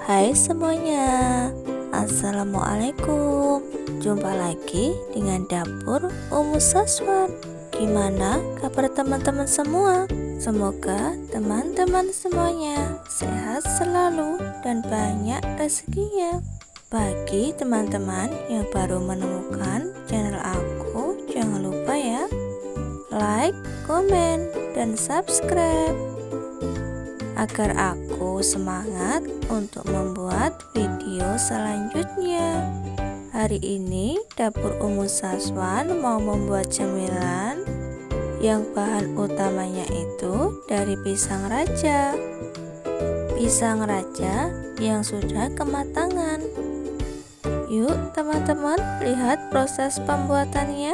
Hai semuanya, Assalamualaikum. Jumpa lagi dengan Dapur Umus Saswan. Gimana kabar teman-teman semua? Semoga teman-teman semuanya sehat selalu dan banyak rezekinya. Bagi teman-teman yang baru menemukan channel aku, jangan lupa ya, like, komen, dan subscribe agar aku semangat untuk membuat video selanjutnya. Hari ini Dapur Umus Saswan mau membuat cemilan yang bahan utamanya itu dari pisang raja. Pisang raja yang sudah kematangan. Yuk teman-teman, lihat proses pembuatannya.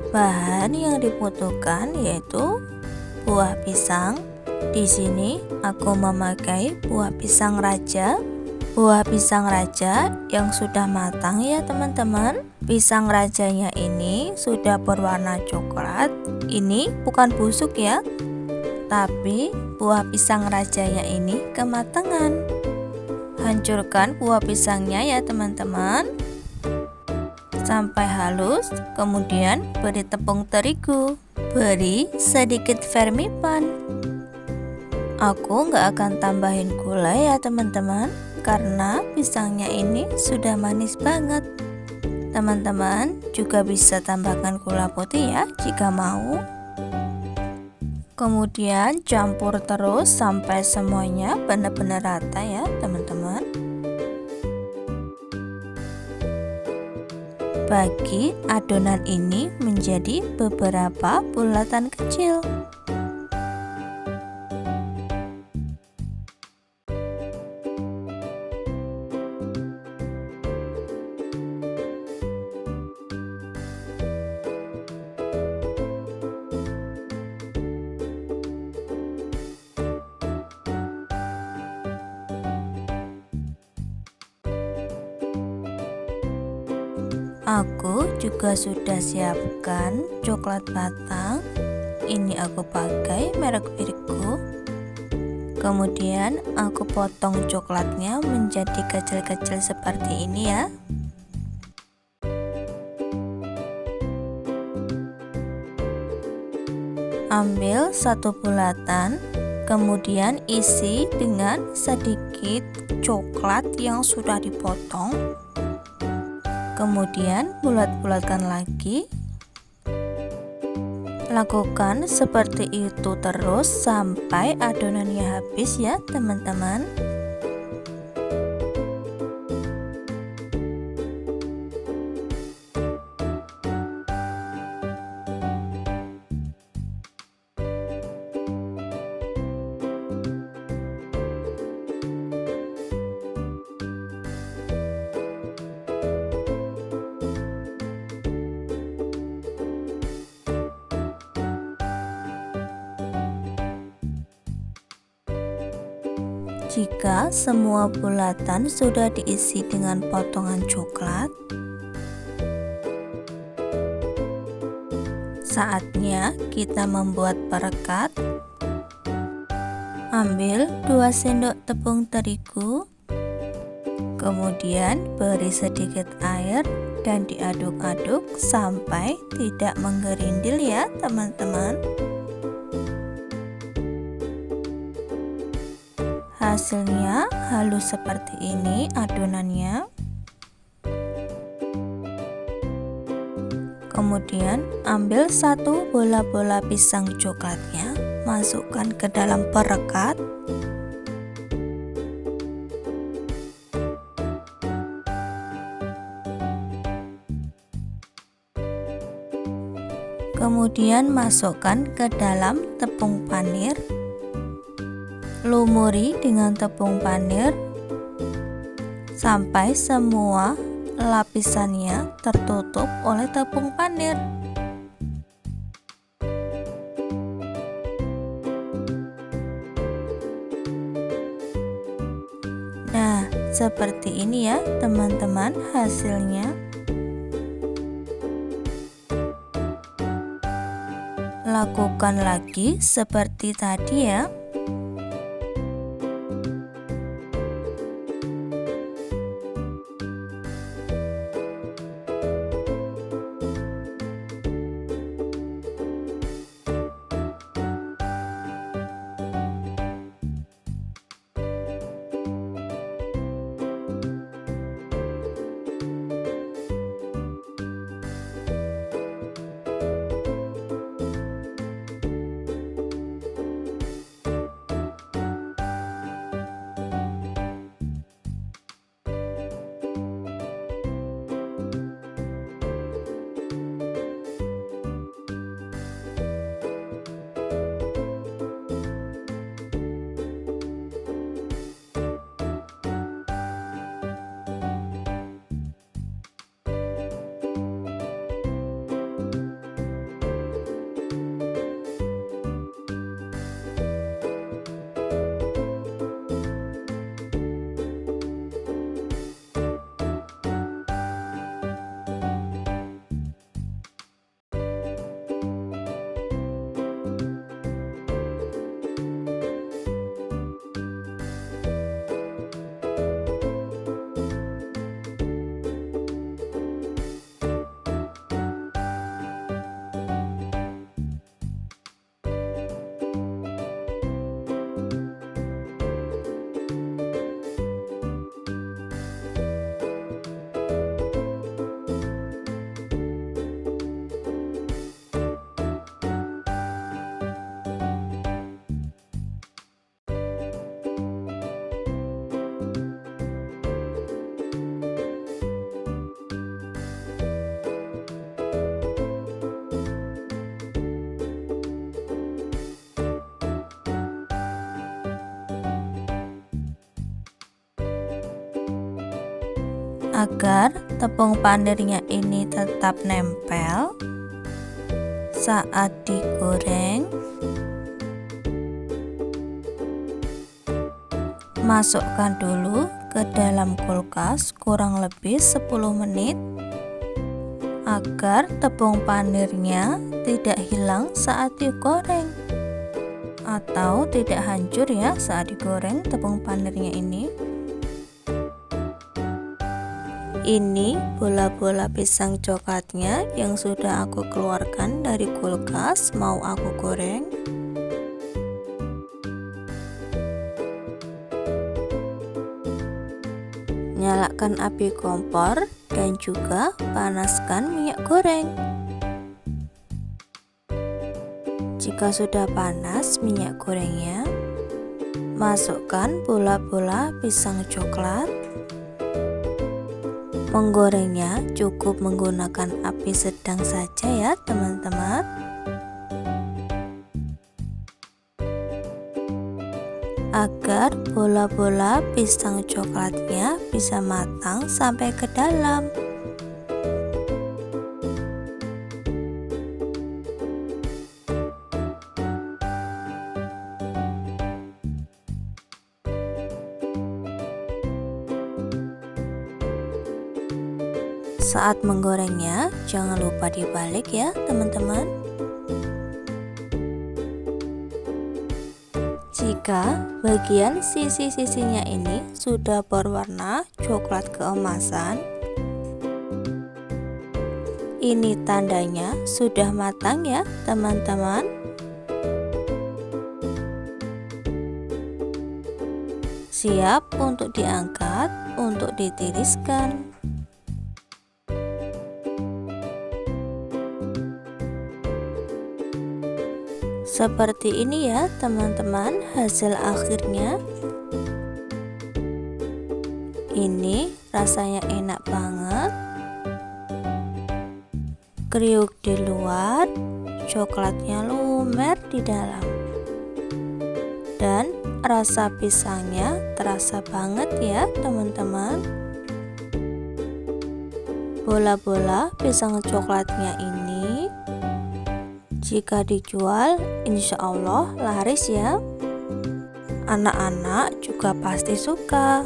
Bahan yang dibutuhkan yaitu buah pisang. Di sini aku memakai buah pisang raja. Buah pisang raja yang sudah matang ya teman-teman. Pisang rajanya ini sudah berwarna coklat. Ini bukan busuk ya, tapi buah pisang rajanya ini kematangan. Hancurkan buah pisangnya ya teman-teman sampai halus, kemudian beri tepung terigu, beri sedikit vermipan. Aku nggak akan tambahin gula ya teman-teman, karena pisangnya ini sudah manis banget. Teman-teman juga bisa tambahkan gula putih ya jika mau. Kemudian campur terus sampai semuanya benar-benar rata ya teman-teman. Bagi adonan ini menjadi beberapa bulatan kecil. Aku juga sudah siapkan coklat batang. Ini aku pakai merek Virgo. Kemudian aku potong coklatnya menjadi kecil-kecil seperti ini ya. Ambil satu bulatan, kemudian isi dengan sedikit coklat yang sudah dipotong. Kemudian bulat-bulatkan lagi. Lakukan seperti itu terus sampai adonannya habis ya teman-teman. Jika semua bulatan sudah diisi dengan potongan coklat, saatnya kita membuat perekat. Ambil 2 sendok tepung terigu, kemudian beri sedikit air dan diaduk-aduk sampai tidak menggerindil ya teman-teman. Hasilnya halus seperti ini adonannya. Kemudian ambil satu bola-bola pisang coklatnya, masukkan ke dalam perekat. Kemudian masukkan ke dalam tepung panir. Lumuri dengan tepung panir sampai semua lapisannya tertutup oleh tepung panir. Seperti ini ya teman-teman hasilnya. Lakukan lagi seperti tadi ya. Agar tepung panirnya ini tetap nempel saat digoreng, masukkan dulu ke dalam kulkas kurang lebih 10 menit agar tepung panirnya tidak hilang saat digoreng atau tidak hancur ya saat digoreng tepung panirnya ini. Ini bola-bola pisang coklatnya yang sudah aku keluarkan dari kulkas mau aku goreng. Nyalakan api kompor dan juga panaskan minyak goreng. Jika sudah panas minyak gorengnya, masukkan bola-bola pisang coklat. Menggorengnya cukup menggunakan api sedang saja ya teman-teman. Agar bola-bola pisang coklatnya bisa matang sampai ke dalam. Saat menggorengnya, jangan lupa dibalik ya teman-teman. Jika bagian sisi-sisinya ini sudah berwarna coklat keemasan, ini tandanya sudah matang ya teman-teman. Siap untuk diangkat, untuk ditiriskan. Seperti ini ya teman-teman hasil akhirnya. Ini rasanya enak banget, kriuk di luar, coklatnya lumer di dalam, dan rasa pisangnya terasa banget ya teman-teman. Bola-bola pisang coklatnya ini jika dijual insya Allah laris ya. Anak-anak juga pasti suka.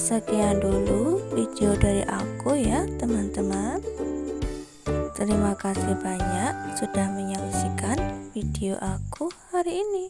Sekian dulu video dari aku ya teman-teman. Terima kasih banyak sudah menyaksikan video aku hari ini.